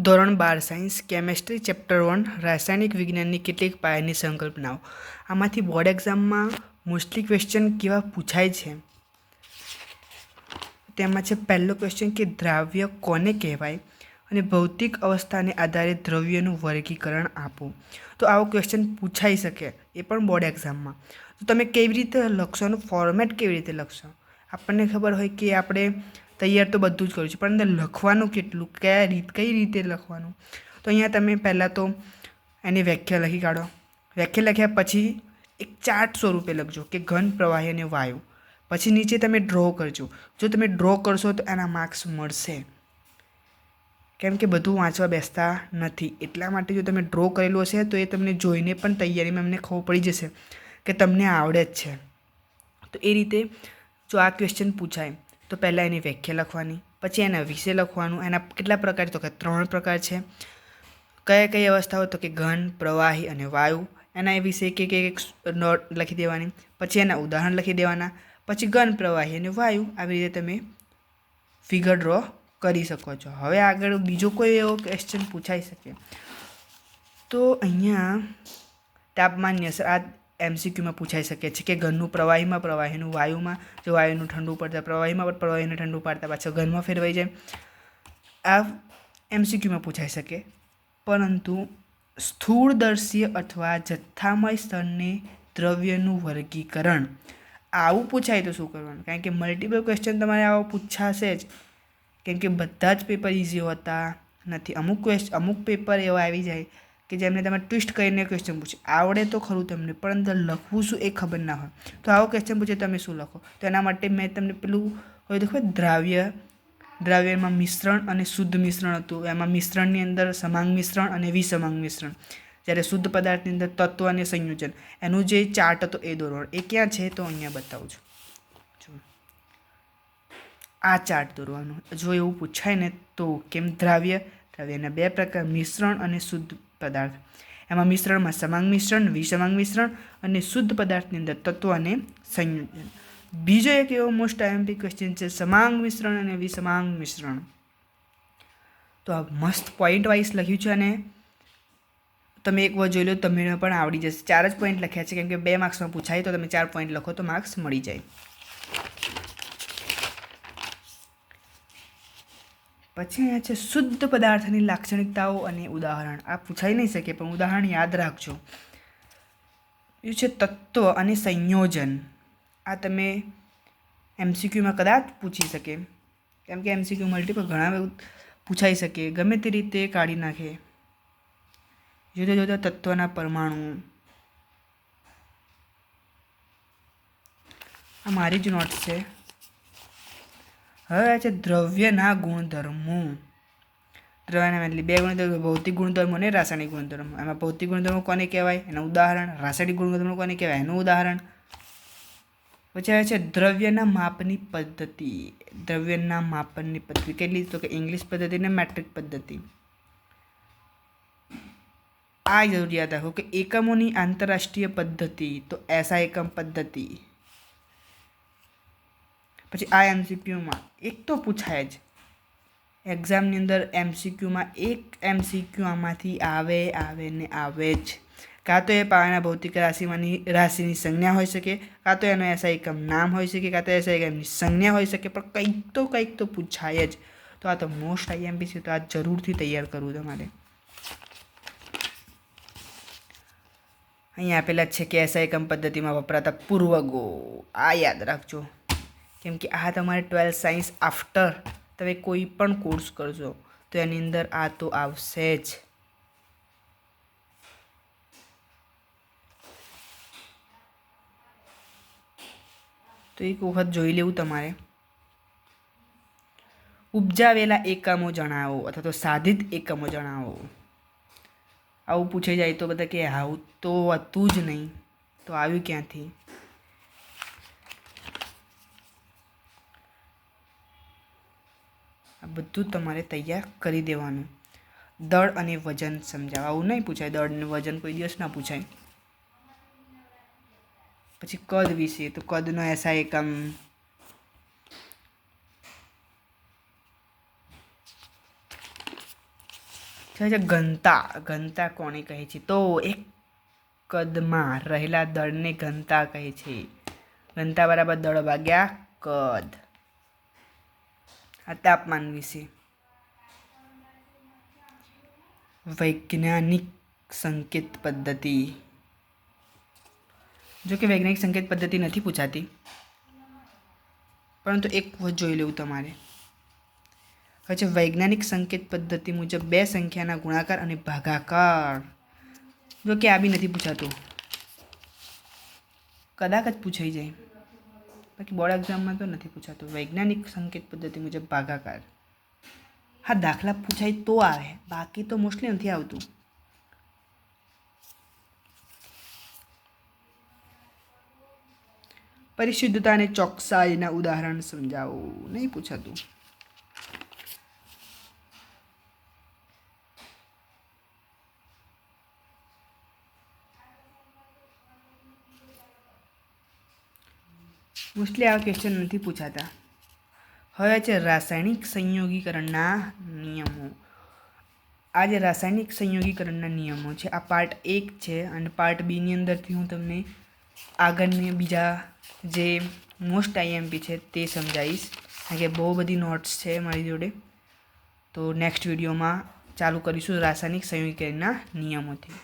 ધોરણ 12 science chemistry chapter 1 રાસાયણિક વિજ્ઞાનની કેટલીક પાયાની સંકલ્પનાઓ. આમાંથી બોર્ડ એક્ઝામમાં મોસ્ટલી ક્વેશ્ચન કેવા પૂછાય છે તેમાં છે પહેલો ક્વેશ્ચન કે દ્રાવ્ય કોને કહેવાય અને ભૌતિક અવસ્થાને આધારે દ્રવ્યનું વર્ગીકરણ આપો. તો આવો ક્વેશ્ચન પૂછાઈ શકે એ પણ બોર્ડ એક્ઝામમાં. તો તમે કેવી રીતે લખશો, એનું ફોર્મેટ કેવી રીતે લખશો. આપણને ખબર હોય કે આપણે તૈયાર તો બધું જ કર્યું છે, પણ અંદર લખવાનું કેટલું, કઈ રીતે લખવાનું. તો અહીંયા તમે પહેલાં તો એની વ્યાખ્યા લખી કાઢો. વ્યાખ્યા લખ્યા પછી એક ચાર્ટ સ્વરૂપે લખજો કે ઘન, પ્રવાહી અને વાયુ. પછી નીચે તમે ડ્રો કરજો. જો તમે ડ્રો કરશો તો એના માર્ક્સ મળશે, કેમ કે બધું વાંચવા બેસતા નથી. એટલા માટે જો તમે ડ્રો કરેલું હશે તો એ તમને જોઈને પણ તૈયારીમાં એમને ખબર પડી જશે કે તમને આવડે જ છે. તો એ રીતે જો આ ક્વેશ્ચન પૂછાય તો પહેલાં એની વ્યાખ્યા લખવાની, પછી એના વિશે લખવાનું. એના કેટલા પ્રકાર, તો કે 3 પ્રકાર છે. કયા કઈ અવસ્થાઓ, તો કે ઘન, પ્રવાહી અને વાયુ. એના વિશે એક નોટ લખી દેવાની, પછી એના ઉદાહરણ લખી દેવાના, પછી ઘન, પ્રવાહી અને વાયુ. આવી રીતે તમે ફિગર ડ્રો કરી શકો છો. હવે આગળ બીજો કોઈ એવો ક્વેશ્ચન પૂછાઈ શકે તો અહીંયા તાપમાનની અસર, આ MCQમાં પૂછાઈ શકે છે કે ઘનનું પ્રવાહીમાં, પ્રવાહીનું વાયુમાં. જો વાયુનું ઠંડુ પડતા પ્રવાહીમાં, પ્રવાહીને ઠંડુ પાડતા પાછળ ઘનમાં ફેરવાઈ જાય. આ MCQમાં પૂછાઈ શકે. પરંતુ સ્થૂળદર્શીય અથવા જથ્થામય સ્તરને દ્રવ્યનું વર્ગીકરણ આવું પૂછાય તો શું કરવાનું? કારણ કે મલ્ટિપલ ક્વેશ્ચન તમારે આવો પૂછાશે જ, કેમ કે બધા જ પેપર ઇઝી હોતા નથી. અમુક પેપર એવા આવી જાય કે જેમને તમે ટ્વિસ્ટ કરીને ક્વેશ્ચન પૂછે. આવડે તો ખરું તમને, પણ અંદર લખવું શું એ ખબર ના હોય. તો આવો ક્વેશ્ચન પૂછે તમે શું લખો? તો એના માટે મેં તમને પેલું હોય તો ખબર, દ્રાવ્યમાં મિશ્રણ અને શુદ્ધ મિશ્રણ હતું. એમાં મિશ્રણની અંદર સમાંગ મિશ્રણ અને વિસમાંગ મિશ્રણ, જ્યારે શુદ્ધ પદાર્થની અંદર તત્વ અને સંયોજન. એનું જે ચાર્ટ હતો એ દોરવાનો. એ ક્યાં છે તો અહીંયા બતાવું છું. આ ચાર્ટ દોરવાનો. જો એવું પૂછાય ને તો કેમ દ્રાવ્યના 2 પ્રકાર, મિશ્રણ અને શુદ્ધ પદાર્થ. એમાં મિશ્રણમાં સમાંગ મિશ્રણ, વિસમાંગ મિશ્રણ અને શુદ્ધ પદાર્થની અંદર તત્વ અને સંયોજન. બીજો એક એવો મોસ્ટ આઈએમપી ક્વેશ્ચન છે સમાંગ મિશ્રણ અને વિસમાંગ મિશ્રણ. તો આ મસ્ત પોઈન્ટ વાઇઝ લખ્યું છે અને તમે એકવાર જોઈ લો, તમને પણ આવડી જશે. 4 જ પોઈન્ટ લખ્યા છે, કેમ કે 2 માર્ક્સમાં પૂછાય તો તમે 4 પોઈન્ટ લખો તો માર્ક્સ મળી જાય. પછી અહીંયા છે શુદ્ધ પદાર્થની લાક્ષણિકતાઓ અને ઉદાહરણ. આ પૂછાઈ નહીં શકે, પણ ઉદાહરણ યાદ રાખજો. એ છે તત્વ અને સંયોજન. આ તમે MCQમાં કદાચ પૂછી શકે, કેમ કે MCQ મલ્ટિપલ ઘણા પૂછાઈ શકે, ગમે તે રીતે કાઢી નાખે. જુદા જુદા તત્વના પરમાણુ. આ મારી જ નોટ છે. હવે આ છે દ્રવ્યના ગુણધર્મો. દ્રવ્યના એટલે 2 ગુણધર્મો, ભૌતિક ગુણધર્મો અને રાસાયણિક ગુણધર્મો. એમાં ભૌતિક ગુણધર્મો કોને કહેવાય એનું ઉદાહરણ, રાસાયણિક ગુણધર્મો કોને કહેવાય એનું ઉદાહરણ. પછી આવે છે દ્રવ્યના માપની પદ્ધતિ. દ્રવ્યના માપનની પદ્ધતિ કેટલી, તો કે ઇંગ્લિશ પદ્ધતિ અને મેટ્રિક પદ્ધતિ. આ જરૂરિયાત રાખો કે એકમોની આંતરરાષ્ટ્રીય પદ્ધતિ, તો SI એકમ પદ્ધતિ. પછી આ MCQમાં એક તો પૂછાય જ એક્ઝામની અંદર. MCQમાં એક MCQ આમાંથી આવે જ. કાં તો એ પાયાના ભૌતિક રાશિની સંજ્ઞા હોઈ શકે, કાં તો એનો SI એકમ નામ હોઈ શકે, કાં તો SI એકમની સંજ્ઞા હોઈ શકે, પણ કંઈક તો પૂછાય જ. તો આ તો મોસ્ટ IMP છે, તો આ જરૂરથી તૈયાર કરવું તમારે. અહીંયા આપેલા છે કે SI એકમ પદ્ધતિમાં વપરાતા પૂર્વગો. આ યાદ રાખજો, કેમ કે આ તમારે 12 સાયન્સ આફ્ટર તમે કોઈ પણ કોર્સ કરજો તો એની અંદર આ તો આવશે જ. તો એક વખત જોઈ લેવું તમારે. ઉપજાવેલા એકમો જણાવો અથવા તો સાધિત એકમો જણાવો. આવું પૂછાઈ જાય તો બધા કે આવું તો હતું જ નહીં, તો આવ્યું ક્યાંથી? આ બધું તમારે તૈયાર કરી દેવાનું. દળ અને વજન સમજાવવા. આવું નહીં પૂછાય, દળ અને વજન કોઈ દિવસ ના પૂછાય. પછી કદ વિશે, તો કદનો SI એકમ. છે ઘનતા. ઘનતા કોને કહે છે? તો એક કદમાં રહેલા દળને ઘનતા કહે છે. ઘનતા બરાબર દળ ભાગ્યા કદ. આ તાપમાન વિશે. વૈજ્ઞાનિક સંકેત પદ્ધતિ. જો કે વૈજ્ઞાનિક સંકેત પદ્ધતિ નથી પૂછાતી, પરંતુ એક વખત જોઈ લેવું તમારે. હવે છે વૈજ્ઞાનિક સંકેત પદ્ધતિ મુજબ બે સંખ્યાના ગુણાકાર અને ભાગાકાર. જો કે આ બી નથી પૂછાતું, કદાચ જ પૂછાઈ જાય, બાકી બોર્ડ એક્ઝામમાં તો નથી પૂછાતું. વૈજ્ઞાનિક સંકેત પદ્ધતિ મુજબ ભાગાકાર. હા, દાખલા પૂછાય તો આવે, બાકી તો મોસ્ટલી નથી આવતું. પરિશુદ્ધતા અને ચોકસાઈના ઉદાહરણ સમજાવો. નહીં પૂછાતું. મોસ્ટલી આવા ક્વેશ્ચન નથી પૂછાતા. હવે છે રાસાયણિક સંયોગીકરણના નિયમો. આ જે રાસાયણિક સંયોગીકરણના નિયમો છે, આ પાર્ટ 1 છે, અને પાર્ટ 2ની અંદરથી હું તમને આગળની બીજા જે મોસ્ટ આઈએમપી છે તે સમજાવીશ, કારણ કે બહુ બધી નોટ્સ છે મારી જોડે. તો નેક્સ્ટ વિડીયોમાં ચાલુ કરીશું રાસાયણિક સંયોગીકરણના નિયમોથી.